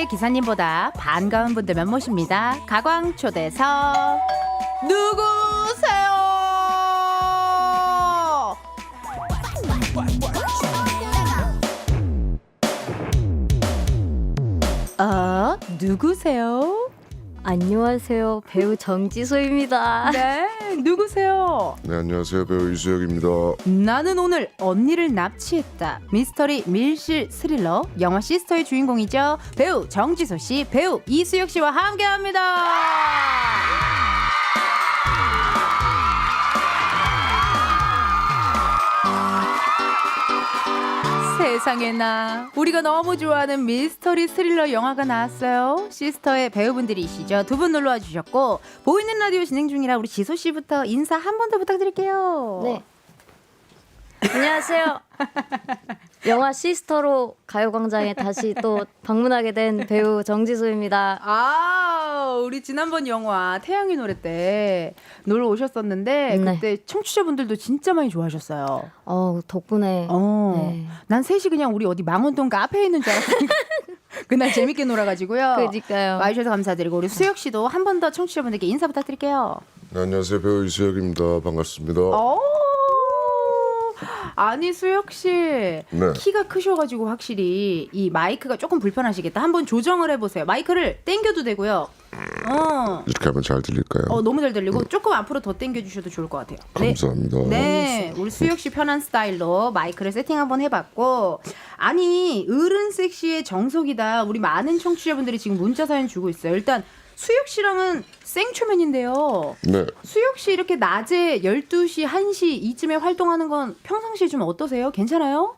기사님보다 반가운 분들만 모십니다. 가광 초대석 누구세요? 누구세요? 안녕하세요. 배우 정지소입니다. 네, 누구세요? 네, 안녕하세요. 배우 이수혁입니다. 나는 오늘 언니를 납치했다. 미스터리 밀실 스릴러 영화 시스터의 주인공이죠. 배우 정지소 씨, 배우 이수혁 씨와 함께합니다. 세상에나 우리가 너무 좋아하는 미스터리 스릴러 영화가 나왔어요. 시스터의 배우분들이시죠. 두 분 놀러와 주셨고 보이는 라디오 진행 중이라 우리 지소 씨부터 인사 한 번 더 부탁드릴게요. 네. 안녕하세요. 영화 시스터로 가요광장에 다시 또 방문하게 된 배우 정지소입니다. 우리 지난번 영화 태양의 노래 때 놀러 오셨었는데 네. 그때 청취자분들도 진짜 많이 좋아하셨어요. 덕분에. 네. 난 셋이 그냥 우리 어디 망원동 카페에 있는 줄 알았더니 그날 재밌게 놀아가지고요. 그러니까요. 와주셔서 감사드리고 우리 수혁 씨도 한 번 더 청취자분들께 인사 부탁드릴게요. 네, 안녕하세요. 배우 이수혁입니다. 반갑습니다. 아니 수혁 씨 네. 키가 크셔가지고 확실히 이 마이크가 조금 불편하시겠다. 한번 조정을 해보세요. 마이크를 당겨도 되고요. 이렇게 하면 잘 들릴까요? 너무 잘 들리고 조금 앞으로 더 당겨주셔도 좋을 것 같아요. 감사합니다. 네, 우리 수혁 씨 편한 스타일로 마이크를 세팅 한번 해봤고, 아니 어른 섹시의 정석이다. 우리 많은 청취자분들이 지금 문자 사연 주고 있어요. 일단 수혁 씨랑은 생초면인데요. 네. 수혁 씨 이렇게 낮에 12시, 1시 이쯤에 활동하는 건 평상시에 좀 어떠세요? 괜찮아요?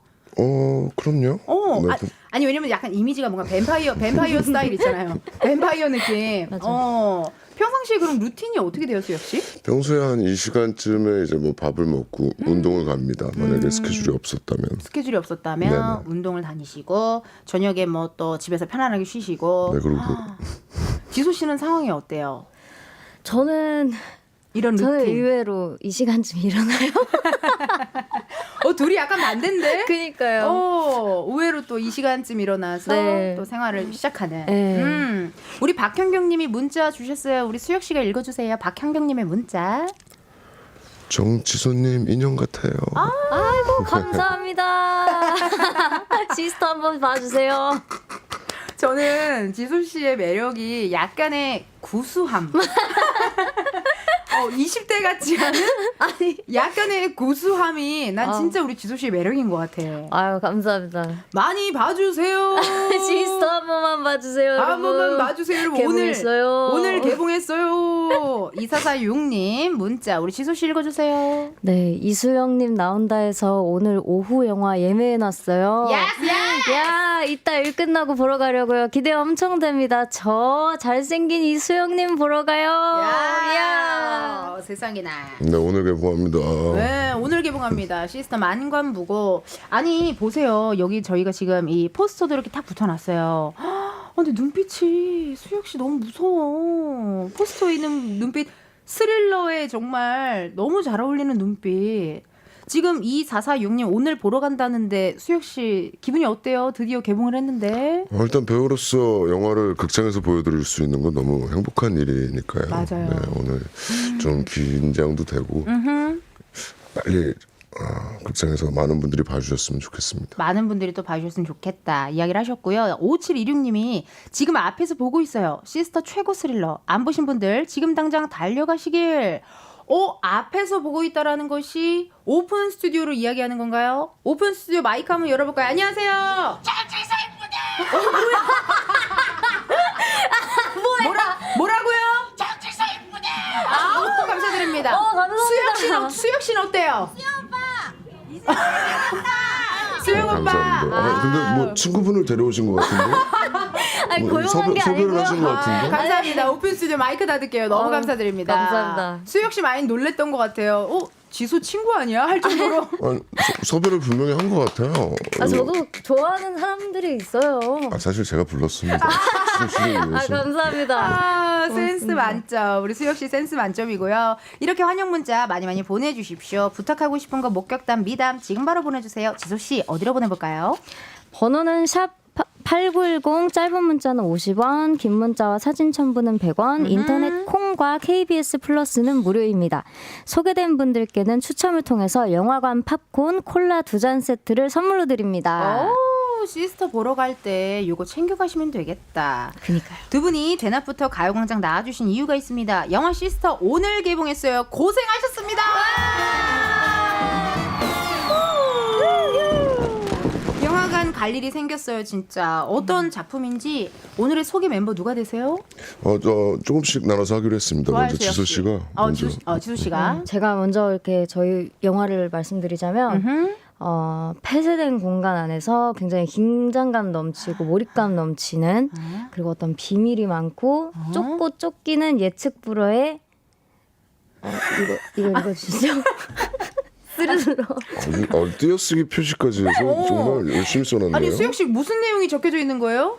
그럼요. 네. 아니 왜냐면 약간 이미지가 뭔가 뱀파이어 스타일 있잖아요. 뱀파이어 느낌. 평상시에 그럼 루틴이 어떻게 돼요, 수혁 씨? 평소에 한 이 시간쯤에 이제 뭐 밥을 먹고 운동을 갑니다. 만약에 스케줄이 없었다면. 스케줄이 없었다면 네네. 운동을 다니시고 저녁에 뭐 또 집에서 편안하게 쉬시고. 네, 그리고 지소 씨는 상황이 어때요? 저는 이런 루틴. 의외로 이 시간쯤 일어나요. 둘이 약간 반대인데? 그니까요. 의외로 또 이 시간쯤 일어나서 네. 또 생활을 시작하는. 네. 우리 박현경님이 문자 주셨어요. 우리 수혁 씨가 읽어주세요. 박현경님의 문자. 정지소님 인형 같아요. 아이고 감사합니다. 시스터 한번 봐주세요. 저는 지소 씨의 매력이 약간의 구수함. 20대 같지 않은? 아니. 약간의 구수함이 난 진짜 우리 지소 씨의 매력인 것 같아. 아유 감사합니다. 많이 봐주세요. 시스터 한 번만 봐주세요. 한 번만 봐주세요. 여러분. 개봉했어요. 오늘 개봉했어요. 2446님 문자 우리 지소 씨 읽어주세요. 네, 이수영님 나온다 해서 오늘 오후 영화 예매해놨어요. 야, 이따 일 끝나고 보러 가려고요. 기대 엄청 됩니다. 저 잘생긴 이수영님 보러 가요. 야. 세상에나. 네, 오늘 개봉합니다. 네, 오늘 개봉합니다. 시스터 만관부고. 아니 보세요. 여기 저희가 지금 이 포스터도 이렇게 딱 붙여놨어요. 근데 눈빛이 수혁 씨 너무 무서워. 포스터에 있는 눈빛 스릴러에 정말 너무 잘 어울리는 눈빛. 지금 2446님 오늘 보러 간다는데 수혁 씨 기분이 어때요? 드디어 개봉을 했는데. 일단 배우로서 영화를 극장에서 보여드릴 수 있는 건 너무 행복한 일이니까요. 맞아요. 네, 오늘 좀 긴장도 되고 빨리 극장에서 많은 분들이 봐주셨으면 좋겠습니다. 많은 분들이 또 봐주셨으면 좋겠다 이야기를 하셨고요. 5726님이 지금 앞에서 보고 있어요. 시스터 최고 스릴러. 안 보신 분들 지금 당장 달려가시길. 앞에서 보고 있다라는 것이 오픈 스튜디오로 이야기하는 건가요? 오픈 스튜디오 마이크 한번 열어볼까요? 안녕하세요. 뭐라고요? 아우 감사드립니다. 감사합니다. 수혁 씨는 어때요? 수혁 오빠. 감사합니다. 근데 뭐 친구분을 데려오신 것 같은데? 아니, 고용한 게 섭외를 아니고요. 하신 것 같은데? 감사합니다. 오픈 스튜디오 마이크 닫을게요. 너무 감사드립니다. 감사합니다. 수혁 씨 많이 놀랬던 것 같아요. 지소 친구 아니야? 할 정도로. 아니, 섭외를 분명히 한 것 같아요. 저도 좋아하는 사람들이 있어요. 사실 제가 불렀습니다. 수시를 위해서. 감사합니다. 센스 만점. 우리 수혁 씨 센스 만점이고요. 이렇게 환영 문자 많이 많이 보내주십시오. 부탁하고 싶은 거 목격담 미담 지금 바로 보내주세요. 지소 씨 어디로 보내볼까요? 번호는 샵 샵8910 짧은 문자는 50원, 긴 문자와 사진 첨부는 100원, 인터넷 콩과 KBS 플러스는 무료입니다. 소개된 분들께는 추첨을 통해서 영화관 팝콘 콜라 2잔 세트를 선물로 드립니다. 오, 시스터 보러 갈 때 요거 챙겨가시면 되겠다. 그니까요. 두 분이 대낮부터 가요광장 나와주신 이유가 있습니다. 영화 시스터 오늘 개봉했어요. 고생하셨습니다. 영화관 갈 일이 생겼어요. 진짜 어떤 작품인지 오늘의 소개 멤버 누가 되세요? 저 조금씩 나눠서 하기로 했습니다. 좋아요, 먼저 수혁 지소 씨. 씨가 먼저. 지수 씨가. 제가 먼저 이렇게 저희 영화를 말씀드리자면 폐쇄된 공간 안에서 굉장히 긴장감 넘치고 몰입감 넘치는 그리고 어떤 비밀이 많고 쫓고 쫓기는 예측 불허의 이거 읽어주시죠. 스르르. 띄어쓰기 표시까지 해서 정말 열심히 써놨네요. 아니 수혁 씨 무슨 내용이 적혀져 있는 거예요?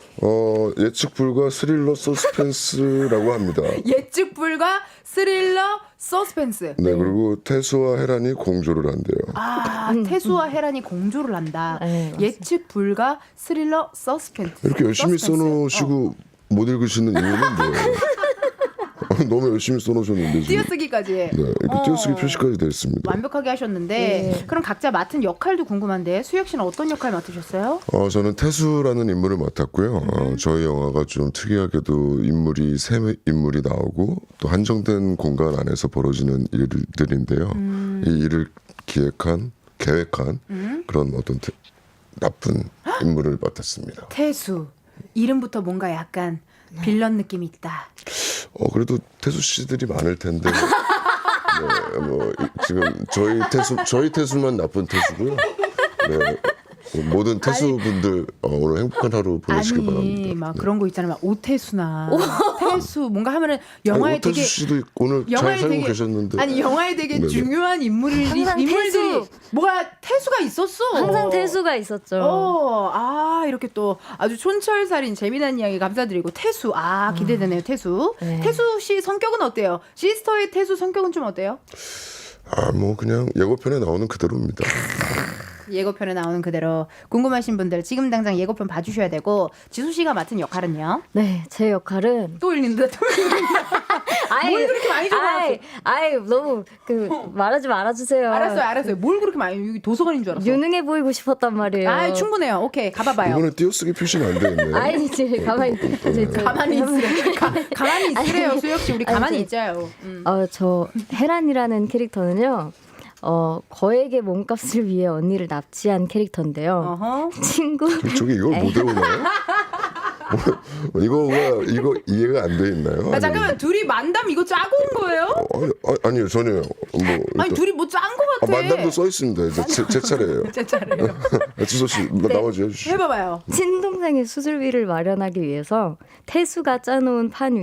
예측 불가 스릴러 서스펜스라고 합니다. 예측 불가 스릴러 서스펜스. 네, 그리고 태수와 헤란이 공조를 한대요. 태수와 헤란이 공조를 한다. 네, 맞습니다. 예측 불가 스릴러 서스펜스. 이렇게 열심히 서스펜스. 써놓으시고 못 읽으시는 이유는 뭐예요? 너무 열심히 써놓으셨는데 지금. 띄어쓰기까지. 네, 이렇게 띄어쓰기 표시까지 됐습니다. 완벽하게 하셨는데 그럼 각자 맡은 역할도 궁금한데 수혁 씨는 어떤 역할 맡으셨어요? 저는 태수라는 인물을 맡았고요. 저희 영화가 좀 특이하게도 인물이 세 인물이 나오고 또 한정된 공간 안에서 벌어지는 일들인데요. 이 일을 계획한 그런 어떤 나쁜 인물을 맡았습니다. 태수. 이름부터 뭔가 약간 빌런 느낌이 있다. 그래도 태수 씨들이 많을 텐데. 네, 뭐 지금 저희 태수만 나쁜 태수고요. 네, 모든 태수분들 오늘 행복한 하루 보내시길 바랍니다. 막 네. 그런 거 있잖아요. 막 오태수나 태수 뭔가 하면은 영화에 오태수 되게 씨도 오늘 잘 살고 계셨는데. 아니 영화에 되게 네네. 중요한 인물들이 태수. 뭐가 태수가 있었어. 항상 태수가 있었죠. 이렇게 또 아주 촌철살인 재미난 이야기 감사드리고 태수 기대되네요. 태수. 네. 태수 씨 성격은 어때요? 시스터의 태수 성격은 좀 어때요? 뭐 그냥 예고편에 나오는 그대로입니다. 예고편에 나오는 그대로 궁금하신 분들 지금 당장 예고편 봐주셔야 되고 지수 씨가 맡은 역할은요? 네, 제 역할은 또 읽는다. 뭘 그렇게 많이 적어놨어? 너무 말하지 말아주세요. 알았어요. 뭘 그렇게 많이 여기 도서관인 줄 알았어. 유능해 보이고 싶었단 말이에요. 충분해요. 오케이 가봐봐요. 이번에 띄어쓰기 표시는 안 되겠네요. 아니지 가만히 가만히 있으래. 가만히 있으래요, 수혁 씨. 우리 가만히 아니, 있자요. 저 헤란이라는 캐릭터는요. 거액의 몸값을 위해 언니를 납치한 캐릭터인데요. 친구. 저기 이걸 못 외우나요? 이거 이해가 안 돼 있나요? 잠깐만 둘이 만담 이거 짜고 온 거예요? 아니요 전혀요. 아니 둘이 뭐 짠 거 같아. 만담도 써 있습니다. 이제 제 차례예요. 제 차례요. 지소 씨 나머지 해주시죠. 해봐봐요. 친동생의 수술비를 마련하기 위해서 태수가 짜놓은 판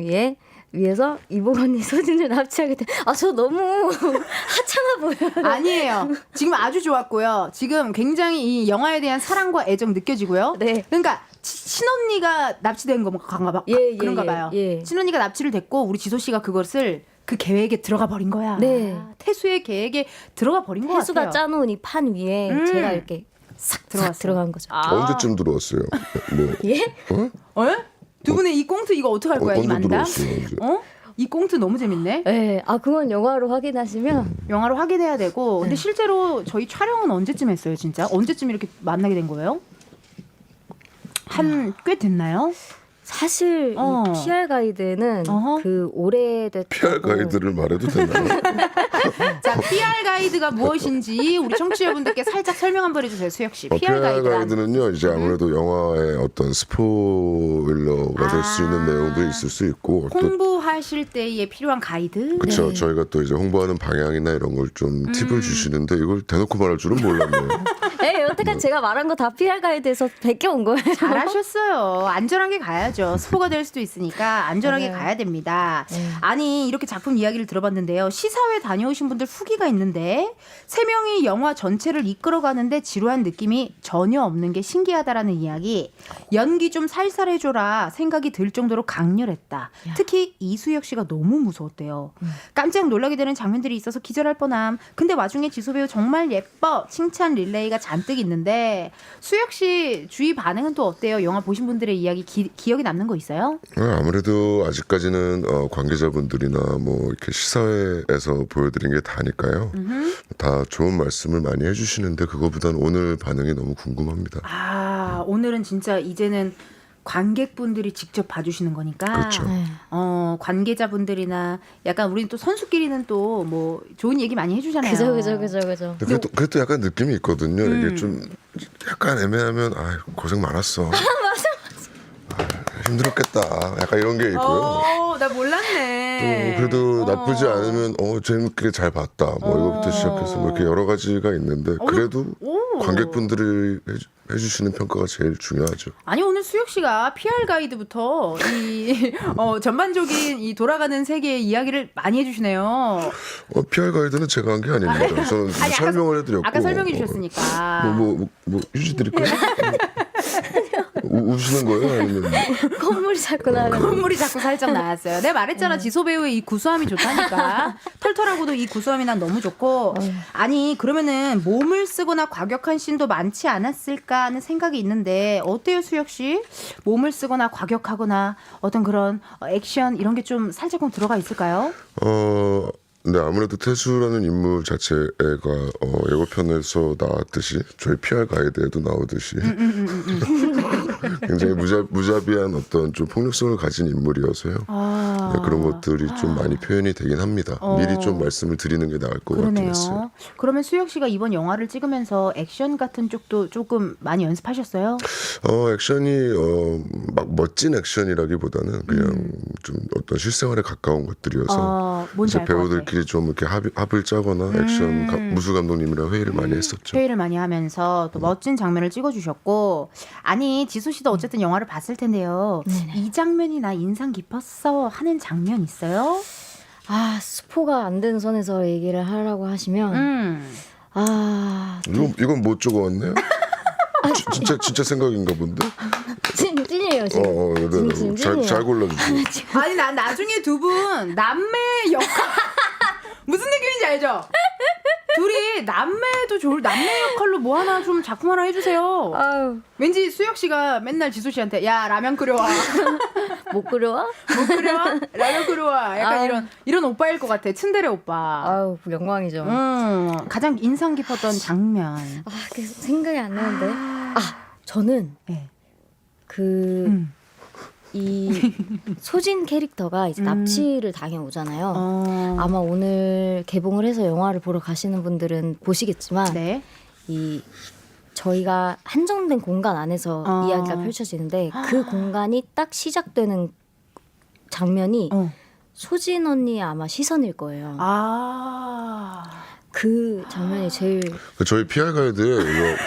위에서 이복 언니 소진을 납치하게 돼. 저 너무 하찮아 보여요. 아니에요. 지금 아주 좋았고요. 지금 굉장히 이 영화에 대한 사랑과 애정 느껴지고요. 네. 그러니까 친언니가 납치된 건가 그런가 봐요. 친언니가 납치를 됐고 우리 지소 씨가 그것을 그 계획에 들어가 버린 거야. 네. 태수의 계획에 들어가 버린 거 같아요. 태수가 짜놓은 이 판 위에 제가 이렇게 싹 들어간 거죠. 언제쯤 들어왔어요? 예? 두 분의 이 꽁트 이거 어떻게 할 거야? 이 언제 만담? 들어왔어요? 이 꽁트 너무 재밌네. 네. 그건 영화로 확인하시면 영화로 확인해야 되고. 근데 실제로 저희 촬영은 언제쯤 했어요, 진짜? 언제쯤 이렇게 만나게 된 거예요? 꽤 됐나요? 사실 이 PR 가이드는 그 오래됐다고 PR 가이드를 말해도 되나요? 자, PR 가이드가 무엇인지 우리 청취자분들께 살짝 설명 한번 해주세요, 수혁 씨. PR 가이드는요, 이제 아무래도 영화의 어떤 스포일러가 될 수 있는 내용도 있을 수 있고, 홍보하실 때에 필요한 가이드. 그렇죠. 네. 저희가 또 이제 홍보하는 방향이나 이런 걸 좀 팁을 주시는데 이걸 대놓고 말할 줄은 몰랐네요. 네, 여태까지 제가 말한 거 다 PR 가이드에서 베껴온 거예요. 잘하셨어요. 안전하게 가야죠. 스포가 될 수도 있으니까 안전하게 가야 됩니다. 아니 이렇게 작품 이야기를 들어봤는데요. 시사회 다녀오신 분들 후기가 있는데 3명이 영화 전체를 이끌어가는데 지루한 느낌이 전혀 없는 게 신기하다라는 이야기. 연기 좀 살살 해줘라 생각이 들 정도로 강렬했다. 특히 이수혁 씨가 너무 무서웠대요. 깜짝 놀라게 되는 장면들이 있어서 기절할 뻔함. 근데 와중에 지소 배우 정말 예뻐. 칭찬 릴레이가 잔뜩 관객이 있는데 수혁 씨 주위 반응은 또 어때요? 영화 보신 분들의 이야기 기억에 남는 거 있어요? 아무래도 아직까지는 관계자분들이나 뭐 이렇게 시사회에서 보여드린 게 다니까요. 다 좋은 말씀을 많이 해주시는데 그거보단 오늘 반응이 너무 궁금합니다. 아, 오늘은 진짜 이제는 관객분들이 직접 봐주시는 거니까. 그렇죠. 네. 관계자분들이나 약간 우리는 또 선수끼리는 또 뭐 좋은 얘기 많이 해주잖아요. 그죠. 근데 그래도 약간 느낌이 있거든요. 이게 좀 약간 애매하면 고생 많았어. 힘들었겠다. 약간 이런 게 있고요. 나 몰랐네. 또 그래도 나쁘지 않으면 재밌게 잘 봤다. 뭐 이거부터 시작해서 뭐 이렇게 여러 가지가 있는데 그래도 관객분들이 해주시는 평가가 제일 중요하죠. 아니 오늘 수혁 씨가 PR 가이드부터 이 전반적인 이 돌아가는 세계의 이야기를 많이 해주시네요. PR 가이드는 제가 한 게 아닙니다. 저는 아니, 설명을 해드렸고. 아까 설명해 주셨으니까. 뭐 휴지 드릴까요? 우시는 거예요? 아니면 콧물이 자꾸 나는. 콧물이 자꾸 살짝 나왔어요. 내가 말했잖아. 지소 배우의 이 구수함이 좋다니까. 털털하고도 이 구수함이 난 너무 좋고. 아니 그러면은 몸을 쓰거나 과격한 씬도 많지 않았을까 하는 생각이 있는데 어때요 수혁 씨? 몸을 쓰거나 과격하거나 어떤 그런 액션 이런 게 좀 살짝 들어가 있을까요? 근데 아무래도 태수라는 인물 자체가 예고편에서 나왔듯이 저희 PR 가이드에도 나오듯이 굉장히 무자비한 어떤 좀 폭력성을 가진 인물이어서요. 네, 그런 것들이 좀 많이 표현이 되긴 합니다. 미리 좀 말씀을 드리는 게 나을 것 같긴 했어요. 그러네요. 그러면 수혁 씨가 이번 영화를 찍으면서 액션 같은 쪽도 조금 많이 연습하셨어요? 액션이 막 멋진 액션이라기보다는 그냥 좀 어떤 실생활에 가까운 것들이어서 뭔지 이제 알 것 같아. 배우들끼리 좀 이렇게 합을 짜거나 액션 무수 감독님이랑 회의를 많이 했었죠. 회의를 많이 하면서 또 멋진 장면을 찍어주셨고 아니 지수 씨도 어쨌든 영화를 봤을 텐데요. 이 장면이 나 인상 깊었어 하는 장면 있어요? 스포가 안 되는 선에서 얘기를 하라고 하시면 이건 못 적어왔네요? 진짜 생각인가 본데? 찐이에요 지금. 네. 잘 골라주세요. 아니 난 나중에 두 분 남매 역할 무슨 느낌인지 알죠? 둘이 남매도 좋을 남매 역할로 뭐 하나 좀 작품 하나 해주세요. 아유. 왠지 수혁 씨가 맨날 지수 씨한테 야 라면 끓여와 못 끓여와? 못 끓여와 라면 끓여와 약간 이런 오빠일 것 같아. 츤데레 오빠. 아유 영광이죠. 가장 인상 깊었던 장면. 계속 생각이 안 나는데. 저는 네. 이 소진 캐릭터가 이제 납치를 당해오잖아요. 아마 오늘 개봉을 해서 영화를 보러 가시는 분들은 보시겠지만 네. 이 저희가 한정된 공간 안에서 이야기가 펼쳐지는데 그 공간이 딱 시작되는 장면이 소진 언니의 아마 시선일 거예요. 그 장면이 제일 저희 PR 가이드에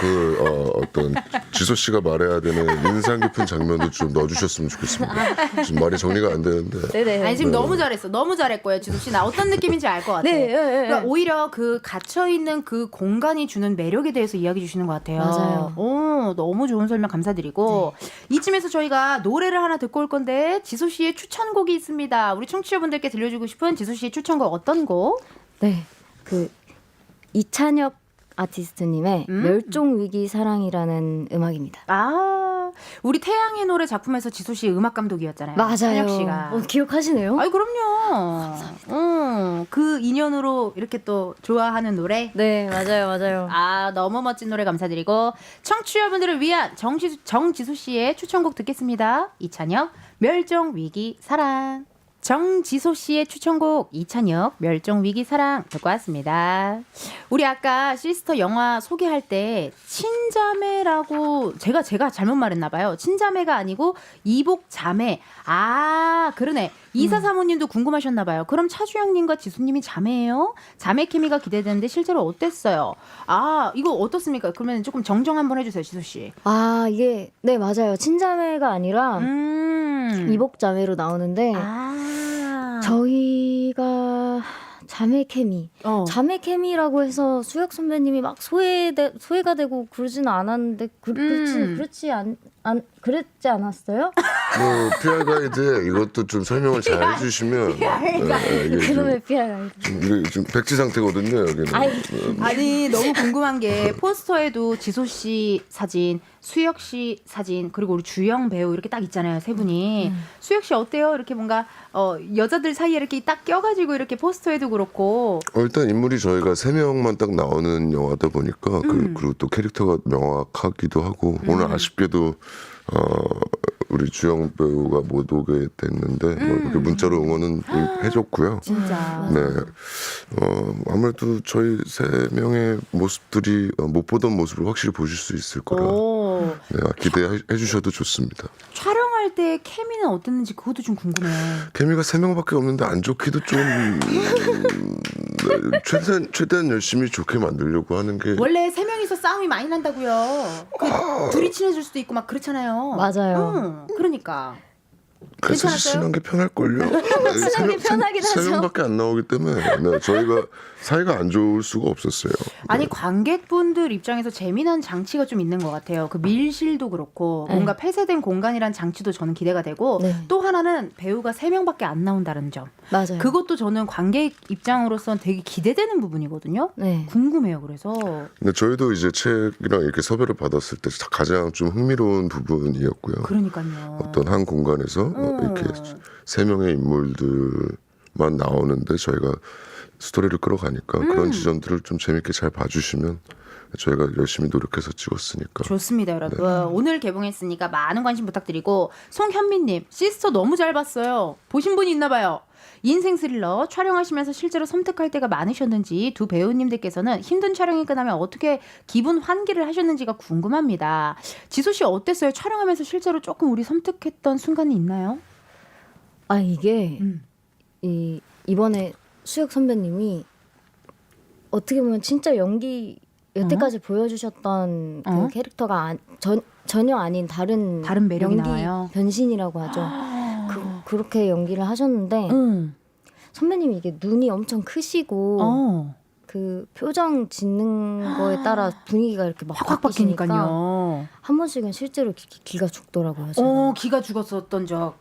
어떤 지소 씨가 말해야 되는 인상 깊은 장면도 좀 넣어주셨으면 좋겠습니다. 지금 말이 정리가 안 되는데. 네네. 아니 지금 너무 잘했어. 너무 잘했고요, 지수 씨. 나 어떤 느낌인지 알 것 같아. 네. 그러니까 오히려 그 갇혀 있는 그 공간이 주는 매력에 대해서 이야기해 주시는 것 같아요. 맞아요. 너무 좋은 설명 감사드리고 이쯤에서 저희가 노래를 하나 듣고 올 건데 지수 씨의 추천곡이 있습니다. 우리 청취자분들께 들려주고 싶은 지수 씨의 추천곡 어떤 곡? 네. 이찬혁 아티스트님의 멸종위기 사랑이라는 음악입니다. 우리 태양의 노래 작품에서 지수 씨 음악 감독이었잖아요. 맞아요. 찬혁 씨가. 기억하시네요? 아이 그럼요. 감사합니다. 그 인연으로 이렇게 또 좋아하는 노래. 네, 맞아요. 너무 멋진 노래 감사드리고 청취자분들을 위한 정지수 씨의 추천곡 듣겠습니다. 이찬혁 멸종위기 사랑. 정지소 씨의 추천곡 이찬혁 멸종위기 사랑 듣고 왔습니다. 우리 아까 시스터 영화 소개할 때 친자매라고 제가 잘못 말했나 봐요. 친자매가 아니고 이복자매. 그러네. 이사 사모님도 궁금하셨나 봐요. 그럼 차주영님과 지수님이 자매예요? 자매 케미가 기대되는데 실제로 어땠어요? 이거 어떻습니까? 그러면 조금 정정 한번 해주세요, 지수 씨. 이게 네 맞아요. 친자매가 아니라 이복자매로 나오는데 저희가 자매 케미, 자매 케미라고 해서 수혁 선배님이 막 소외가 되고 그러지는 않았는데 그렇지 안 그랬지 않았어요? 뭐 PR 가이드에 이것도 좀 설명을 잘 해주시면 이게 그놈의 PR. 좀 백지 상태거든요 여기는. 아니 너무 궁금한 게 포스터에도 지소 씨 사진, 수혁 씨 사진 그리고 우리 주영 배우 이렇게 딱 있잖아요 세 분이. 수혁 씨 어때요? 이렇게 뭔가 여자들 사이에 이렇게 딱 껴가지고 이렇게 포스터에도 그렇고. 일단 인물이 저희가 3명만 딱 나오는 영화다 보니까 그리고 또 캐릭터가 명확하기도 하고 오늘 아쉽게도 우리 주영 배우가 못 오게 됐는데 뭐 이렇게 문자로 응원은 해줬고요. 진짜. 네, 아무래도 저희 3명의 모습들이 못 보던 모습을 확실히 보실 수 있을 거라 네, 기대해 주셔도 좋습니다. 촬영할 때 케미는 어땠는지 그것도 좀 궁금해요. 케미가 3명밖에 없는데 안 좋기도 좀 최대한 열심히 좋게 만들려고 하는 게 원래 세 명이서 싸움이 많이 난다고요. 둘이 친해질 수도 있고 막 그렇잖아요. 맞아요. 그러니까. 그래서 괜찮았어요? 친한 게 편할걸요. 친한 게 편하긴 하죠. 3명밖에 안 나오기 때문에 네, 저희가 사이가 안 좋을 수가 없었어요. 아니 관객분들 입장에서 재미난 장치가 좀 있는 것 같아요. 그 밀실도 그렇고 뭔가 폐쇄된 공간이란 장치도 저는 기대가 되고 네. 또 하나는 배우가 3명밖에 안 나온다는 점. 맞아요. 그것도 저는 관객 입장으로서는 되게 기대되는 부분이거든요. 네. 궁금해요. 그래서 근데 저희도 이제 책이랑 이렇게 섭외를 받았을 때 가장 좀 흥미로운 부분이었고요. 그러니까요. 어떤 한 공간에서 이렇게 3명의 인물들만 나오는데 저희가 스토리를 끌어가니까 그런 지점들을 좀 재밌게 잘 봐주시면 저희가 열심히 노력해서 찍었으니까. 좋습니다, 여러분. 오늘 개봉했으니까 많은 관심 부탁드리고 송현미님 시스터 너무 잘 봤어요. 보신 분이 있나 봐요. 인생 스릴러 촬영하시면서 실제로 섬뜩할 때가 많으셨는지 두 배우님들께서는 힘든 촬영이 끝나면 어떻게 기분 환기를 하셨는지가 궁금합니다. 지소 씨 어땠어요? 촬영하면서 실제로 조금 우리 섬뜩했던 순간이 있나요? 아 이게 이번에 수혁 선배님이 어떻게 보면 진짜 연기 여태까지 보여주셨던 그 캐릭터가 전혀 아닌 다른 매력이 연기 나와요. 변신이라고 하죠. 그렇게 연기를 하셨는데 선배님이 이게 눈이 엄청 크시고 그 표정 짓는 거에 따라 분위기가 이렇게 막 확 바뀌시니까 바뀌니까요. 한 번씩은 실제로 기가 죽더라고요. 저는. 기가 죽었었던 적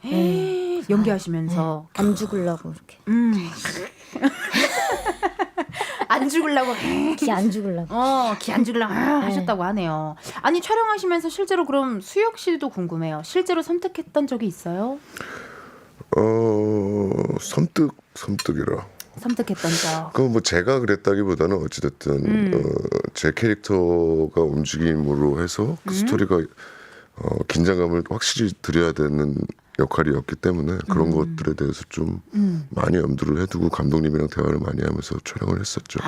연기하시면서 안 죽으려고 이렇게 안 죽으려고 기 안 죽으려고. 기 안 죽으려고 하셨다고 하네요. 아니 촬영하시면서 실제로 그럼 수혁 씨도 궁금해요. 실제로 섬뜩했던 적이 있어요? 섬뜩이라. 섬뜩했던 적. 그 뭐 제가 그랬다기보다는 어찌됐든 제 캐릭터가 움직임으로 해서 그 스토리가 긴장감을 확실히 드려야 되는 역할이었기 때문에 그런 것들에 대해서 좀 많이 염두를 해두고 감독님이랑 대화를 많이 하면서 촬영을 했었죠.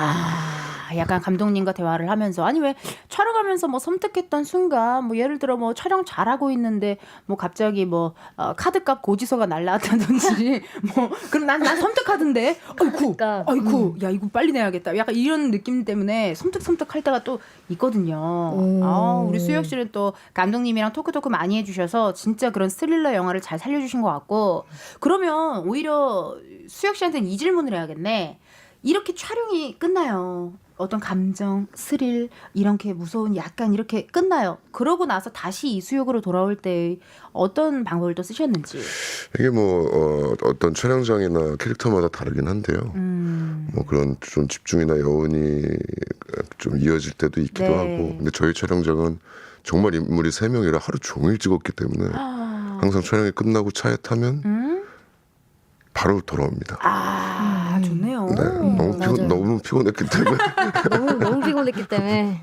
약간 감독님과 대화를 하면서 아니 왜 촬영하면서 뭐 섬뜩했던 순간 뭐 예를 들어 뭐 촬영 잘하고 있는데 뭐 갑자기 뭐 카드값 고지서가 날라왔다든지 뭐 그럼 난 섬뜩하던데 아이쿠 야 이거 빨리 내야겠다 약간 이런 느낌 때문에 섬뜩할 때가 또 있거든요. 우리 수혁 씨는 또 감독님이랑 토크 많이 해주셔서 진짜 그런 스릴러 영화를 잘 살려주신 것 같고 그러면 오히려 수혁 씨한테는 이 질문을 해야겠네. 이렇게 촬영이 끝나요. 어떤 감정, 스릴 이렇게 무서운 약간 이렇게 끝나요. 그러고 나서 다시 이수역으로 돌아올 때 어떤 방법을 또 쓰셨는지. 이게 뭐 어떤 촬영장이나 캐릭터마다 다르긴 한데요. 뭐 그런 좀 집중이나 여운이 좀 이어질 때도 있기도 하고. 근데 저희 촬영장은 정말 인물이 3명이라 하루 종일 찍었기 때문에 항상 촬영이 끝나고 차에 타면 바로 돌아옵니다. 좋네요. 네, 너무 피곤했기 때문에. 너무 피곤했기 때문에.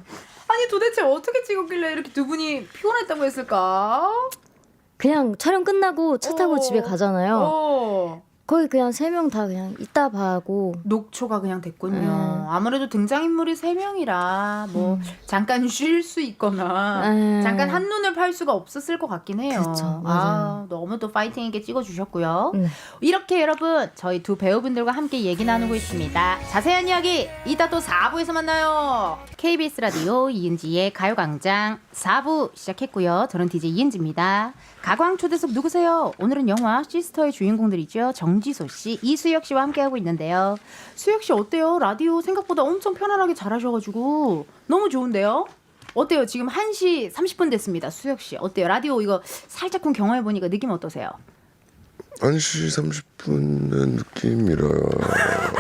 아니 도대체 어떻게 찍었길래 이렇게 두 분이 피곤했다고 했을까? 그냥 촬영 끝나고 차 타고 집에 가잖아요. 거의 그냥 3명 다 그냥 이따 봐하고 녹초가 그냥 됐군요. 아무래도 등장인물이 3명이라 뭐 잠깐 쉴 수 있거나 잠깐 한눈을 팔 수가 없었을 것 같긴 해요. 그쵸, 맞아요. 너무 또 파이팅 있게 찍어주셨고요. 이렇게 여러분 저희 두 배우분들과 함께 얘기 나누고 있습니다. 자세한 이야기 이따 또 4부에서 만나요. KBS 라디오 이은지의 가요광장 4부 시작했고요. 저는 DJ 이은지입니다. 가광 초대석 누구세요? 오늘은 영화 시스터의 주인공들이죠. 정지소 씨, 이수혁 씨와 함께하고 있는데요. 수혁 씨 어때요? 라디오 생각보다 엄청 편안하게 잘하셔가지고 너무 좋은데요? 어때요? 지금 1시 30분 됐습니다. 수혁 씨 어때요? 라디오 이거 살짝쿵 경험해 보니까 느낌 어떠세요? 1시 30분의 느낌이라.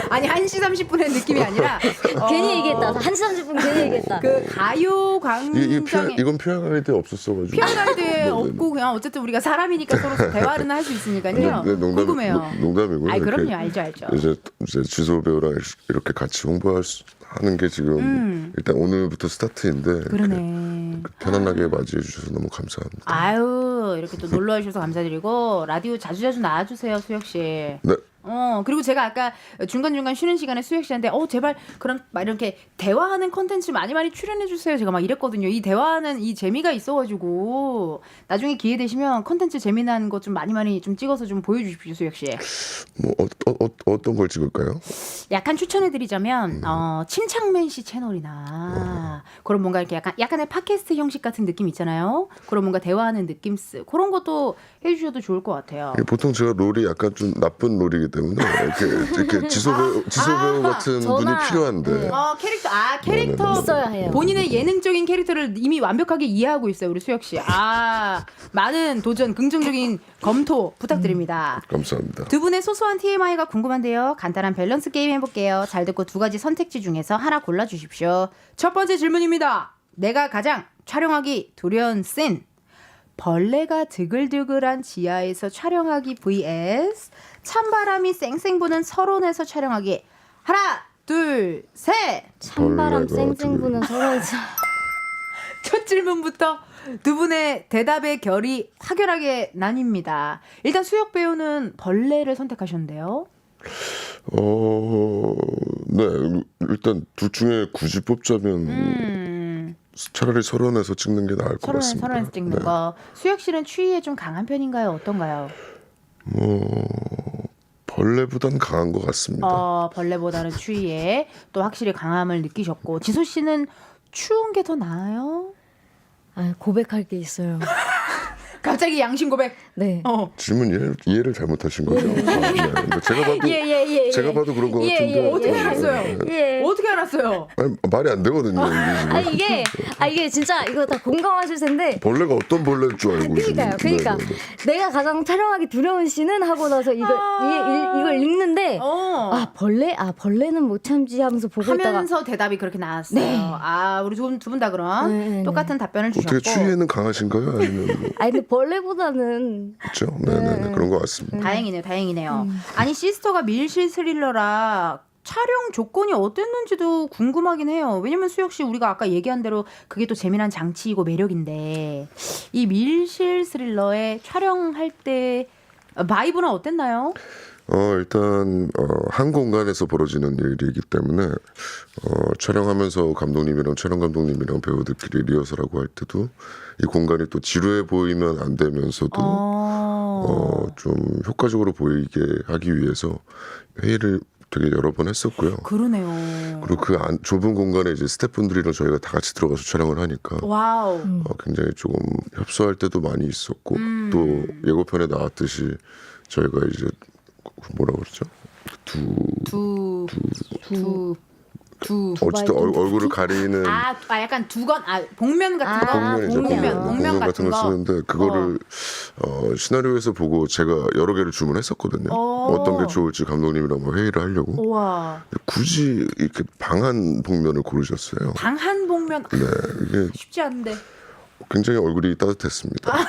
아니 1시 30분의 느낌이 아니라 괜히 얘기했다. 1시 30분 괜히 얘기했다. 그 가요광장에 이건 피아 가이드에 없었어가지고. 피아 가이드에 없고 그냥 어쨌든 우리가 사람이니까 서로 대화는 할 수 있으니까요. 궁금해요. 농담이고요. 아 그럼요, 알죠. 이제 지소 배우랑 이렇게 같이 하는 게 지금 일단 오늘부터 스타트인데 그러네. 편안하게 맞이해 주셔서 너무 감사합니다. 아유 이렇게 또 놀러 와주셔서 감사드리고 라디오 자주 나와주세요, 수혁 씨. 네. 그리고 제가 아까 중간중간 쉬는 시간에 수혁 씨한테 제발 그런 막 이렇게 대화하는 콘텐츠 많이 출연해 주세요. 제가 막 이랬거든요. 이 대화하는 이 재미가 있어가지고 나중에 기회 되시면 콘텐츠 재미난 거 좀 많이 좀 찍어서 좀 보여주십시오, 수혁 씨. 뭐 어떤 걸 찍을까요? 약간 추천해드리자면 침착맨 씨 채널이나 그런 뭔가 이렇게 약간의 팟캐스트 형식 같은 느낌 있잖아요. 그런 뭔가 대화하는 느낌스 그런 것도 해주셔도 좋을 것 같아요. 보통 제가 롤이 약간 좀 나쁜 롤이기 때문에 이렇게 지소 배우 같은 분이 필요한데. 캐릭터 있어야 해요. 본인의 예능적인 캐릭터를 이미 완벽하게 이해하고 있어요, 우리 수혁 씨. 많은 도전, 긍정적인 검토 부탁드립니다. 감사합니다. 두 분의 소소한 TMI가 궁금한데요. 간단한 밸런스 게임 해볼게요. 잘 듣고 두 가지 선택지 중에서 하나 골라주십시오. 첫 번째 질문입니다. 내가 가장 촬영하기 두려운 씬. 벌레가 드글드글한 지하에서 촬영하기 vs 찬바람이 쌩쌩 부는 설원에서 촬영하기. 하나, 둘, 셋. 찬바람 벌레가 쌩쌩 부는 설원에서. 첫 질문부터 두 분의 대답의 결이 확연하게 나뉩니다. 일단 수혁 배우는 벌레를 선택하셨는데요. 네. 일단 둘 중에 굳이 뽑자면 차라리 설원에서 찍는 게 나을 것 같습니다. 설원에서 찍는 거. 수혁 씨는 추위에 좀 강한 편인가요? 어떤가요? 벌레보단 강한 것 같습니다. 벌레보다는 추위에 또 확실히 강함을 느끼셨고, 지소 씨는 추운 게 더 나아요? 고백할 게 있어요. 갑자기 양심 고백. 네. 질문 이해를 잘못하신 거죠. 제가 봐도 그런 것 같은데. 어떻게 알았어요? 어떻게 알았어요? 아니, 말이 안 되거든요. 이게 진짜 이거 다 공감하실 텐데. 벌레가 어떤 벌레인 줄 알고. 그러니까 내가 가장 촬영하기 두려운 씬은 하고 나서 이걸 읽는데 벌레는 못 참지 하면서 보고 하면서 대답이 그렇게 나왔어요. 네. 우리 두 분 다 그럼 똑같은 답변을 주셨고. 어떻게 추위에는 강하신가요? 아니면 근데 벌레보다는 그렇죠. 네. 그런 것 같습니다. 다행이네요. 아니 시스터가 밀실 스릴러라 촬영 조건이 어땠는지도 궁금하긴 해요. 왜냐면 수혁 씨 우리가 아까 얘기한 대로 그게 또 재미난 장치이고 매력인데 이 밀실 스릴러에 촬영할 때 바이브는 어땠나요? 일단 한 공간에서 벌어지는 일이기 때문에 촬영하면서 촬영 감독님이랑 배우들끼리 리허설하고 할 때도 이 공간이 또 지루해 보이면 안 되면서도 좀 효과적으로 보이게 하기 위해서 회의를 되게 여러 번 했었고요. 그러네요. 그리고 그 좁은 공간에 이제 스태프분들이랑 저희가 다 같이 들어가서 촬영을 하니까 와우. 굉장히 조금 협소할 때도 많이 있었고 또 예고편에 나왔듯이 저희가 이제 뭐라 그러죠? 어쨌든 얼굴을 가리는 약간 두건 복면 같은 거. 복면 같은 걸 쓰는데 그거를 시나리오에서 보고 제가 여러 개를 주문했었거든요. 어떤 게 좋을지 감독님이랑 회의를 하려고. 우와. 굳이 이렇게 방한 복면을 고르셨어요. 방한 복면. 네, 이게 쉽지 않은데. 굉장히 얼굴이 따뜻했습니다. 네.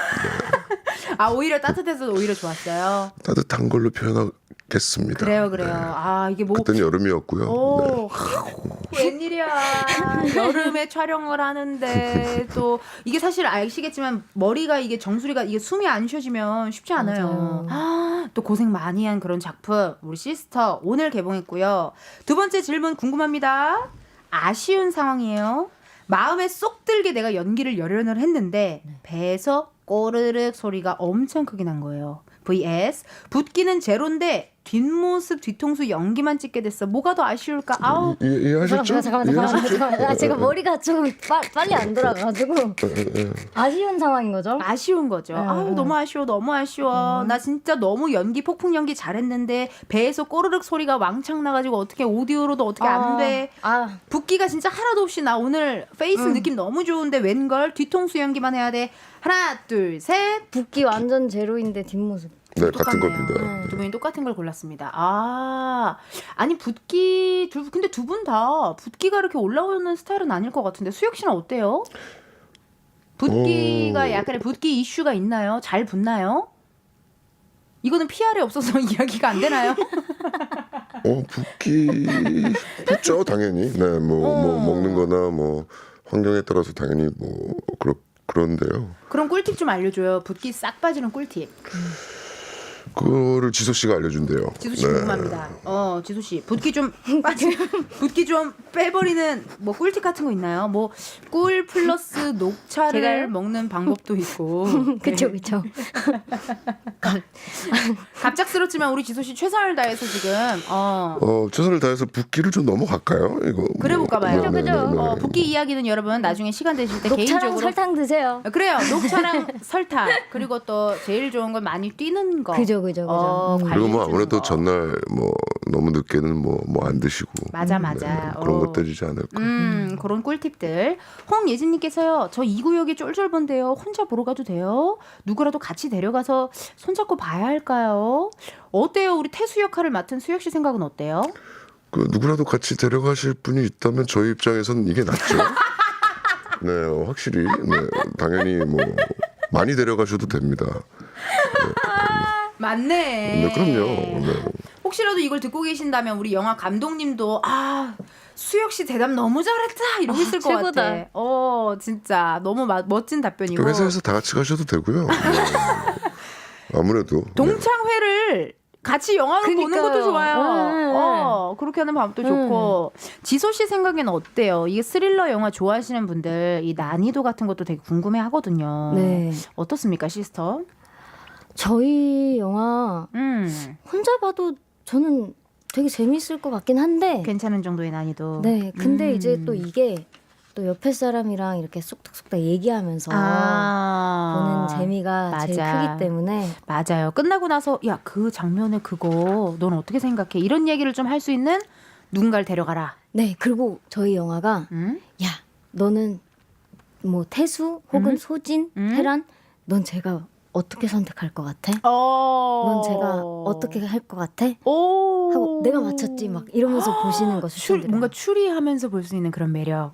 오히려 따뜻해서 오히려 좋았어요. 따뜻한 걸로 표현하겠습니다. 그래요. 네. 이게 그때는 여름이었고요. 웬일이야. 여름에 촬영을 하는데 또 이게 사실 아시겠지만 머리가 이게 정수리가 이게 숨이 안 쉬어지면 쉽지 않아요. 또 고생 많이 한 그런 작품 우리 시스터 오늘 개봉했고요. 두 번째 질문 궁금합니다. 아쉬운 상황이에요. 마음에 쏙 들게 내가 연기를 열연을 했는데 배에서 꼬르륵 소리가 엄청 크게 난 거예요. vs 붓기는 제로인데 뒷모습 뒤통수 연기만 찍게 됐어. 뭐가 더 아쉬울까? 아우. 이해하셨죠? 잠깐만. 아, 제가 머리가 좀 빨리 안 돌아가가지고 아쉬운 상황인 거죠? 아쉬운 거죠. 아유, 너무 아쉬워. 나 진짜 너무 연기 폭풍 연기 잘했는데 배에서 꼬르륵 소리가 왕창 나가지고 어떻게 오디오로도 어떻게 안 돼. 붓기가 진짜 하나도 없이 나 오늘 페이스 느낌 너무 좋은데 웬걸 뒤통수 연기만 해야 돼. 하나 둘 셋. 붓기 완전 제로인데 뒷모습. 네, 같은 똑같네요. 겁니다. 두 분이 똑같은 걸 골랐습니다. 아니 붓기 근데 두 분 다 붓기가 이렇게 올라오는 스타일은 아닐 것 같은데 수혁 씨는 어때요? 붓기가 약간의 붓기 이슈가 있나요? 잘 붓나요? 이거는 PR이 없어서 이야기가 안 되나요? 붓기 붓죠 당연히. 네, 뭐 먹는-거나 뭐 환경에 따라서 당연히 뭐 그런데요. 그럼 꿀팁 좀 알려줘요. 붓기 싹 빠지는 꿀팁. 그거를 지소 씨가 알려준대요. 지소 씨 궁금합니다. 지소 씨 붓기 좀 붓기 좀 빼버리는 뭐 꿀팁 같은 거 있나요? 뭐 꿀 플러스 녹차를 제가요? 먹는 방법도 있고. 그쵸. 갑작스럽지만 우리 지소 씨 최선을 다해서 지금 최선을 다해서 붓기를 좀 넘어갈까요? 이거 그래 볼까 봐요. 그죠. 붓기 이야기는 여러분 나중에 시간 되실 때 녹차랑 개인적으로 설탕 드세요. 그래요. 녹차랑 설탕 그리고 또 제일 좋은 건 많이 뛰는 거. 그죠. 그리고 뭐 아무래도 전날 뭐 너무 늦게는 뭐 안 드시고 맞아. 그런 것 때리지 않을까. 그런 꿀팁들. 홍예진님께서요. 저 이 구역이 쫄쫄본데요. 혼자 보러 가도 돼요? 누구라도 같이 데려가서 손잡고 봐야 할까요? 어때요? 우리 태수 역할을 맡은 수혁 씨 생각은 어때요? 그 누구라도 같이 데려가실 분이 있다면 저희 입장에서는 이게 낫죠. 네, 확실히 당연히 뭐 많이 데려가셔도 됩니다. 맞네. 네, 그럼요. 네. 혹시라도 이걸 듣고 계신다면 우리 영화 감독님도 수혁 씨 대답 너무 잘했다 이러고 있을 것 최고다. 같아. 진짜 너무 멋진 답변이고. 그 회사에서 다 같이 가셔도 되고요. 네. 아무래도 동창회를 같이 영화로 보는 그러니까요. 것도 좋아요. 그렇게 하는 방법도 좋고. 지소 씨 생각에는 어때요? 이게 스릴러 영화 좋아하시는 분들 이 난이도 같은 것도 되게 궁금해 하거든요. 네. 어떻습니까, 시스터? 저희 영화 혼자 봐도 저는 되게 재밌을 것 같긴 한데 괜찮은 정도의 난이도. 네, 근데 이제 또 이게 또 옆에 사람이랑 이렇게 쏙닥쏙닥 얘기하면서 보는 재미가 제일 크기 때문에. 맞아요. 끝나고 나서 야, 그 장면에 그거 넌 어떻게 생각해? 이런 얘기를 좀 할 수 있는 누군가를 데려가라. 네, 그리고 저희 영화가 야, 너는 뭐 태수 혹은 소진, 혜란, 넌 제가 어떻게 선택할 것 같아? 넌 제가 어떻게 할 것 같아? 하고 내가 맞췄지 막 이러면서 보시는 거 추천드려요. 뭔가 추리하면서 볼 수 있는 그런 매력.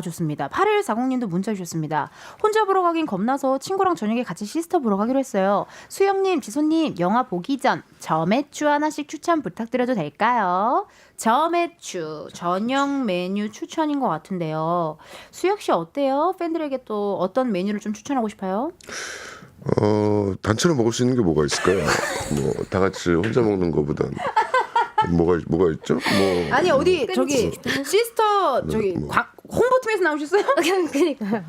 좋습니다. 8140님도 문자 주셨습니다. 혼자 보러 가긴 겁나서 친구랑 저녁에 같이 시스터 보러 가기로 했어요. 수영님, 지소님, 영화 보기 전 저매추 하나씩 추천 부탁드려도 될까요? 저매추 저녁 메뉴 추천인 것 같은데요. 수혁 씨 어때요? 팬들에게 또 어떤 메뉴를 좀 추천하고 싶어요? 단체로 먹을 수 있는 게 뭐가 있을까요? 뭐 다 같이 혼자 먹는 거보단 뭐가 있죠? 뭐 아니 어디 저기 시스터 저기 홍보팀에서 나오셨어요? 그러니까요.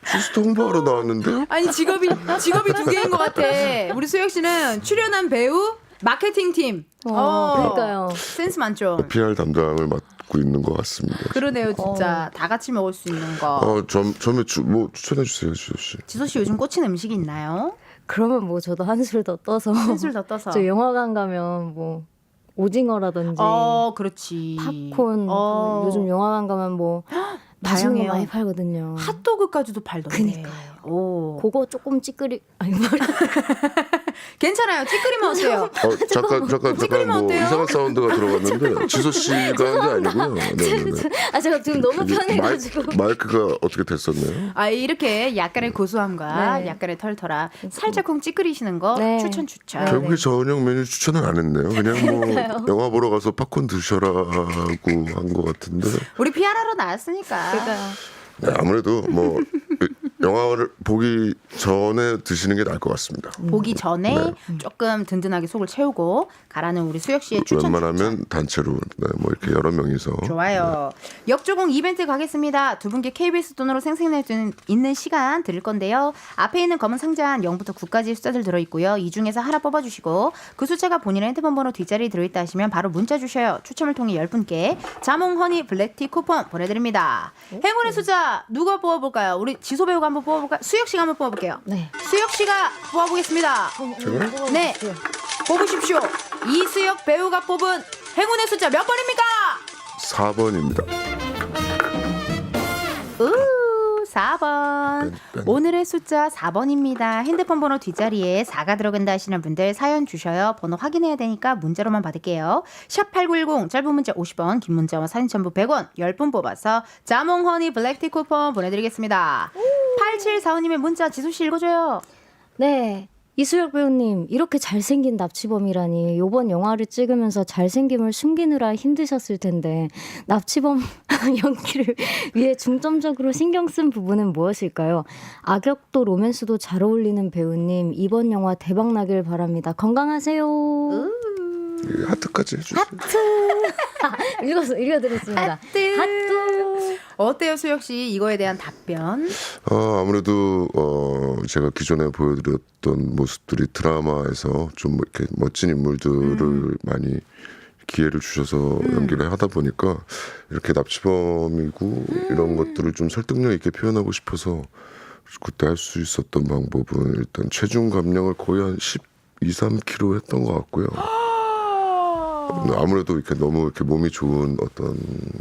시스터 홍보하러 나왔는데? 아니 직업이 두 개인 것 같아. 우리 수혁 씨는 출연한 배우, 마케팅 팀. 그러니까요. 센스 많죠. PR 담당을 맡고 있는 것 같습니다. 그러네요, 진짜 다 같이 먹을 수 있는 거. 처음에 뭐 추천해 주세요, 지소 씨. 지소 씨 요즘 꽂힌 음식이 있나요? 그러면 뭐 저도 한술 더 떠서 한술 더 떠서. 저 영화관 가면 뭐 오징어라든지 그렇지. 팝콘 요즘 영화관 가면 뭐 맛있는 거 다양해요. 많이 팔거든요. 핫도그까지도 팔던데. 그니까요. 오. 그거 조금 찌끄리 괜찮아요. 찌끄리면 어때요? 잠깐 찌끄리면 뭐 어때요? 이상한 사운드가 들어갔는데 지소 씨가 한 게 아니고요. 네네네. 제가 지금 너무 편해가지고 마이크가 어떻게 됐었나요? 이렇게 약간의 고소함과 약간의 털털함, 살짝쿵 찌끄리시는 거 추천. 결국에 저녁 메뉴 추천은 안 했네요. 그냥 뭐 영화 보러 가서 팝콘 드셔라고 한 것 같은데. 우리 PR하러 나왔으니까. 그러니까요. 네, 아무래도 뭐 영화를 보기 전에 드시는 게 나을 것 같습니다. 보기 전에 조금 든든하게 속을 채우고 가라는 우리 수혁 씨의 추천. 웬만하면 단체로 뭐 이렇게 여러 명이서. 좋아요. 역조공 이벤트 가겠습니다. 두 분께 KBS 돈으로 생생낼 수 있는 시간 드릴 건데요. 앞에 있는 검은 상자 안 0부터 9까지 숫자들 들어있고요. 이 중에서 하나 뽑아주시고 그 숫자가 본인의 핸드폰 번호 뒷자리에 들어있다 하시면 바로 문자 주셔요. 추첨을 통해 10분께 자몽 허니 블랙티 쿠폰 보내드립니다. 행운의 숫자 누가 뽑아볼까요? 우리 지소 배우가 한번 뽑아볼까요? 수혁 씨가 한번 뽑아볼게요. 네. 수혁 씨가 뽑아보겠습니다. 제가? 네, 뽑으십시오. 이수혁 배우가 뽑은 행운의 숫자 몇 번입니까? 4번입니다. 4번. 네. 오늘의 숫자 4번입니다. 핸드폰 번호 뒷자리에 4가 들어간다 하시는 분들 사연 주셔요. 번호 확인해야 되니까 문자로만 받을게요. 샵8910 짧은 문자 50원, 긴 문자와 사진 첨부 100원 10분 뽑아서 자몽 허니 블랙티 쿠폰 보내드리겠습니다. 8745님의 문자 지수씨 읽어줘요. 네. 이수혁 배우님, 이렇게 잘생긴 납치범이라니 이번 영화를 찍으면서 잘생김을 숨기느라 힘드셨을 텐데 납치범 연기를 위해 중점적으로 신경 쓴 부분은 무엇일까요? 악역도 로맨스도 잘 어울리는 배우님, 이번 영화 대박 나길 바랍니다. 건강하세요. 하트까지 해주세요. 읽어드렸습니다. 하트. 어때요, 수혁 씨? 이거에 대한 답변? 아무래도 제가 기존에 보여드렸던 모습들이 드라마에서 좀 이렇게 멋진 인물들을 많이 기회를 주셔서 연기를 하다 보니까 이렇게 납치범이고 이런 것들을 좀 설득력 있게 표현하고 싶어서 그때 할 수 있었던 방법은 일단 체중 감량을 거의 한 12, 3kg 했던 것 같고요. 아무래도 이렇게 너무 이렇게 몸이 좋은 어떤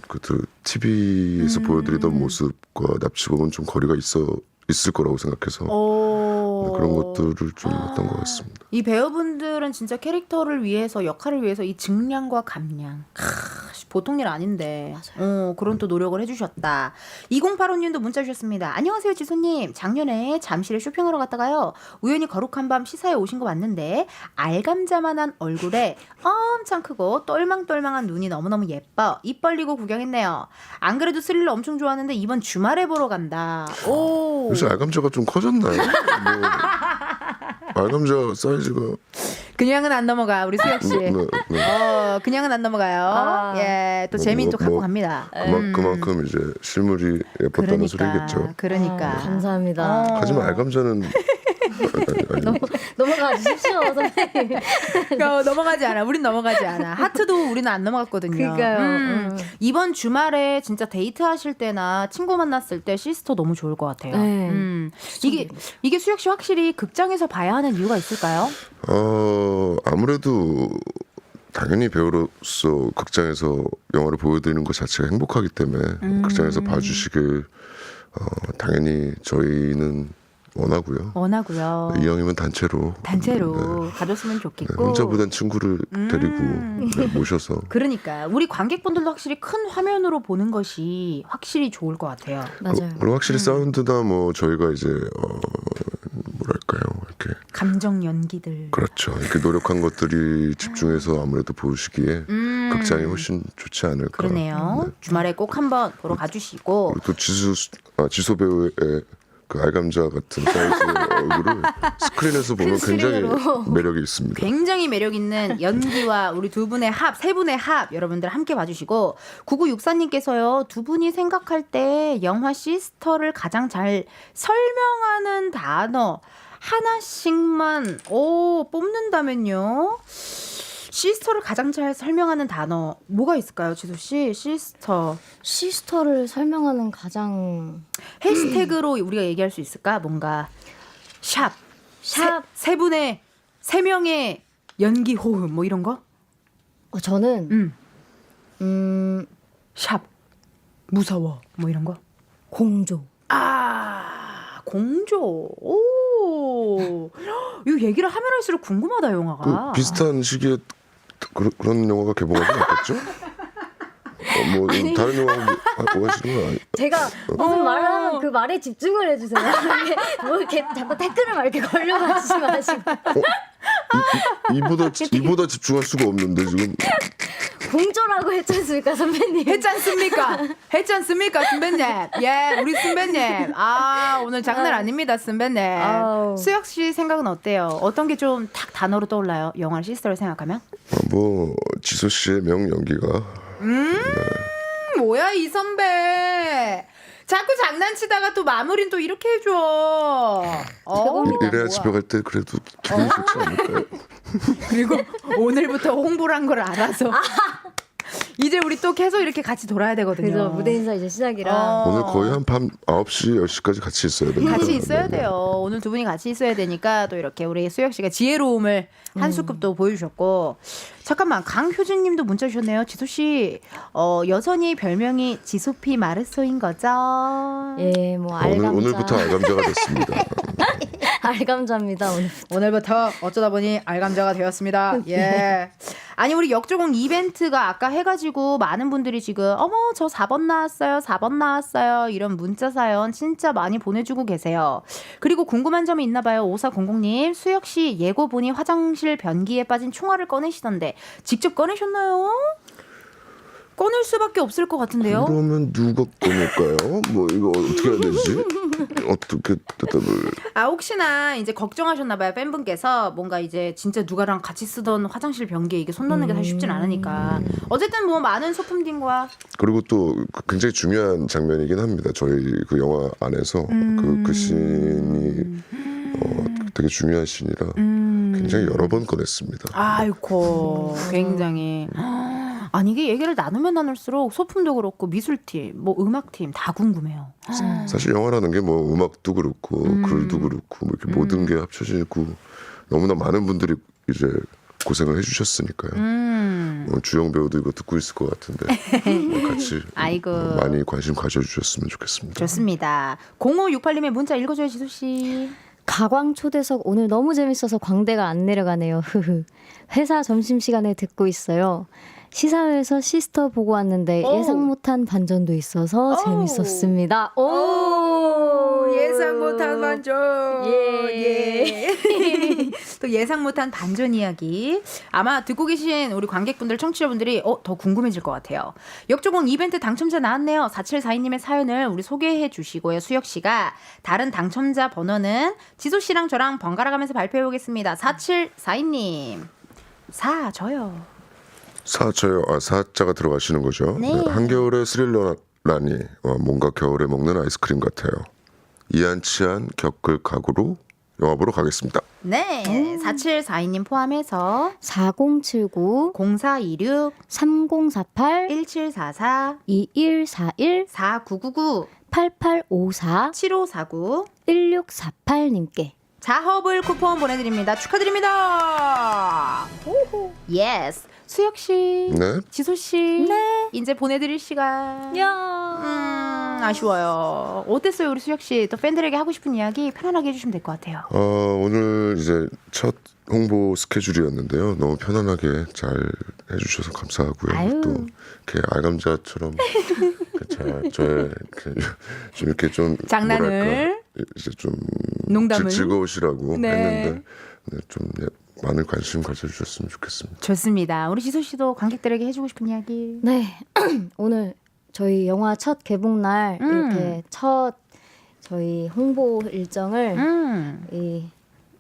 그 TV에서 보여드리던 모습과 납치범은 좀 거리가 있을 거라고 생각해서 그런 것들을 좀 했던 것 같습니다. 이 배우분들은 진짜 캐릭터를 위해서 역할을 위해서 이 증량과 감량 보통 일 아닌데 그런 또 노력을 해주셨다. 2085님도 문자 주셨습니다. 안녕하세요 지소님. 작년에 잠실에 쇼핑하러 갔다가요 우연히 거룩한 밤 시사에 오신 거 맞는데 알감자만한 얼굴에 엄청 크고 똘망똘망한 눈이 너무너무 예뻐 입 벌리고 구경했네요. 안 그래도 스릴러 엄청 좋아하는데 이번 주말에 보러 간다. 오. 요새 알감자가 좀 커졌나요? 뭐 알감자 사이즈가 그냥은 안 넘어가 우리 수혁 씨. 그냥은 안 넘어가요. 예, 또 재미 또 갖고 갑니다. 그만큼 이제 실물이 예뻤다는 소리겠죠. 그러니까. 감사합니다. 하지만 알감자는 넘어가 주십시오, 선생님. 넘어가지 않아. 우린 넘어가지 않아. 하트도 우리는 안 넘어갔거든요. 그러니까요. 이번 주말에 진짜 데이트하실 때나 친구 만났을 때 시스터 너무 좋을 것 같아요. 네. 이게 수혁 씨 확실히 극장에서 봐야 하는 이유가 있을까요? 아무래도 당연히 배우로서 극장에서 영화를 보여드리는 것 자체가 행복하기 때문에 극장에서 봐주시길 당연히 저희는 원하고요. 이왕이면 단체로 가줬으면 좋겠고 혼자보단 친구를 데리고 모셔서 그러니까 우리 관객분들도 확실히 큰 화면으로 보는 것이 확실히 좋을 것 같아요. 맞아요. 그리고 확실히 사운드나 뭐 저희가 이제 뭐랄까요 이렇게 감정 연기들 그렇죠 이렇게 노력한 것들이 집중해서 아무래도 보시기에 극장이 훨씬 좋지 않을까. 그러네요. 네. 주말에 꼭 한번 보러 가주시고 또 지소 배우의 그 알감자 같은 사이즈의 얼굴을 스크린에서 보면 굉장히 매력이 있습니다. 굉장히 매력 있는 연기와 우리 두 분의 합, 세 분의 합 여러분들 함께 봐주시고 9964님께서요. 두 분이 생각할 때 영화 시스터를 가장 잘 설명하는 단어 하나씩만 뽑는다면요. 시스터를 가장 잘 설명하는 단어 뭐가 있을까요, 지소 씨? 시스터를 설명하는 가장 해시태그로 우리가 얘기할 수 있을까? 뭔가 샵. 세 명의 연기 호흡 뭐 이런 거? 저는 샵 무서워 뭐 이런 거? 공조. 공조. 오. 이 얘기를 하면 할수록 궁금하다 영화가. 그 비슷한 시기에 그런 영화가 개봉하지 않겠죠? 뭐 다른 영화 뭐 하시는 건 아니? 제가 무슨 말을 하면 그 말에 집중을 해주세요. 뭐 이렇게 자꾸 태클을 막 이렇게 걸려가지지 마시고. 이보다 집중할 수가 없는데 지금. 공조라고 했지 않습니까, 선배님? 했지 않습니까? 했지 않습니까, 선배님? 예, 우리 선배님. 아, 오늘 장난 아닙니다, 선배님. 아우. 수혁 씨 생각은 어때요? 어떤 게 좀 딱 단어로 떠올라요? 영화 시스터를 생각하면? 뭐 지소 씨의 명연기가 뭐야 이 선배. 자꾸 장난치다가 또 마무리는 또 이렇게 해줘. 최고입니다. 이래야 뭐야. 집에 갈 때 그래도 기분이 좋지 않을까요? 그리고 오늘부터 홍보를 한 걸 알아서 이제 우리 또 계속 이렇게 같이 돌아야 되거든요. 그죠, 무대 인사 이제 시작이라. 오늘 거의 한 밤 9시 10시까지 같이 있어야 됩니다. 같이 있어야 네. 돼요. 오늘 두 분이 같이 있어야 되니까 또 이렇게 우리 수혁 씨가 지혜로움을 한 수급 또 보여주셨고. 잠깐만, 강효진 님도 문자 주셨네요. 지소 씨, 여전히 별명이 지소피 마르소인 거죠? 예, 뭐 알감자. 오늘부터 알감자가 됐습니다. 알감자입니다, 오늘. 오늘부터 어쩌다 보니 알감자가 되었습니다. 예. 아니, 우리 역조공 이벤트가 아까 해가지고 많은 분들이 지금 어머 저 4번 나왔어요, 4번 나왔어요, 이런 문자 사연 진짜 많이 보내주고 계세요. 그리고 궁금한 점이 있나 봐요. 5400님, 수혁 씨 예고 보니 화장실 변기에 빠진 총알을 꺼내시던데 직접 꺼내셨나요? 꺼낼 수밖에 없을 것 같은데요. 그러면 누가 꺼낼까요? 뭐 이거 어떻게 해야 되지? 어떻게 대답을? 아, 혹시나 이제 걱정하셨나봐요. 팬분께서 뭔가 이제 진짜 누가랑 같이 쓰던 화장실 변기에 이게 손 넣는 게 사실 쉽진 않으니까. 어쨌든 뭐 많은 소품들과 그리고 또 굉장히 중요한 장면이긴 합니다. 저희 그 영화 안에서 그 씬이 되게 중요한 씬이라 굉장히 여러 번 꺼냈습니다. 아이고 굉장히. 아니 이게 얘기를 나누면 나눌수록 소품도 그렇고 미술팀, 뭐 음악팀 다 궁금해요. 사실 영화라는 게 뭐 음악도 그렇고 글도 그렇고 뭐 이렇게 모든 게 합쳐지고 너무나 많은 분들이 이제 고생을 해주셨으니까요. 주영 배우도 이거 듣고 있을 것 같은데 같이 아이고. 많이 관심 가져주셨으면 좋겠습니다. 좋습니다. 0568님의 문자 읽어줘요, 지수 씨. 가광 초대석 오늘 너무 재밌어서 광대가 안 내려가네요. 회사 점심시간에 듣고 있어요. 시사회에서 시스터 보고 왔는데 오. 예상 못한 반전도 있어서 오. 재밌었습니다. 오, 예상 못한 반전. 예. 또 예상 못한 반전 이야기. 아마 듣고 계신 우리 관객분들, 청취자분들이 더 궁금해질 것 같아요. 역조공 이벤트 당첨자 나왔네요. 4742님의 사연을 우리 소개해 주시고요. 수혁 씨가 다른 당첨자 번호는 지소 씨랑 저랑 번갈아 가면서 발표해 보겠습니다. 4742님. 4 저요. 사자요. 사자가 들어가시는 거죠. 네. 한겨울의 스릴러라니 뭔가 겨울에 먹는 아이스크림 같아요. 이한치한 겪을 각오로 영화 보러 가겠습니다. 네. 4742님 포함해서 4079 0426 3048 1744 2141 4999 8854 7549 1648님께 자허블 쿠폰 보내드립니다. 축하드립니다. 예스. 수혁 씨, 네. 지소 씨, 이제 보내드릴 시간. 아쉬워요. 어땠어요, 우리 수혁 씨? 또 팬들에게 하고 싶은 이야기 편안하게 해주시면 될 것 같아요. 오늘 이제 첫 홍보 스케줄이었는데요. 너무 편안하게 잘 해주셔서 감사하고요. 아유. 또 이렇게 알감자처럼 저의 좀 이렇게 좀 장난을. 뭐랄까, 이제 좀 농담을. 즐거우시라고 네. 했는데 좀 많은 관심 가져주셨으면 좋겠습니다. 좋습니다. 우리 지소 씨도 관객들에게 해주고 싶은 이야기. 네. 오늘 저희 영화 첫 개봉날 이렇게 첫 저희 홍보 일정을 이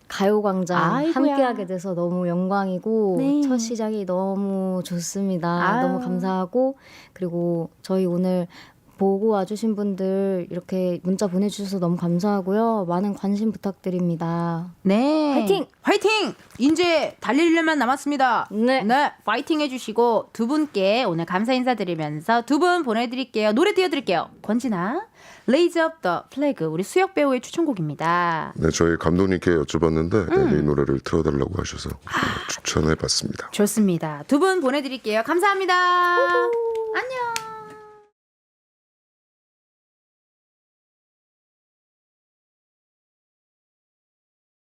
가요광장 아이고야. 함께하게 돼서 너무 영광이고 네. 첫 시작이 너무 좋습니다. 아유. 너무 감사하고 그리고 저희 오늘 보고 와주신 분들 이렇게 문자 보내주셔서 너무 감사하고요. 많은 관심 부탁드립니다. 네. 화이팅! 화이팅! 이제 달릴 일만 남았습니다. 네. 파이팅 해주시고 두 분께 오늘 감사 인사드리면서 두 분 보내드릴게요. 노래 띄워드릴게요. 권진아, Raise Up the Flag, 우리 수혁 배우의 추천곡입니다. 네, 저희 감독님께 여쭤봤는데 이 노래를 틀어달라고 하셔서 추천해봤습니다. 좋습니다. 두 분 보내드릴게요. 감사합니다. 안녕.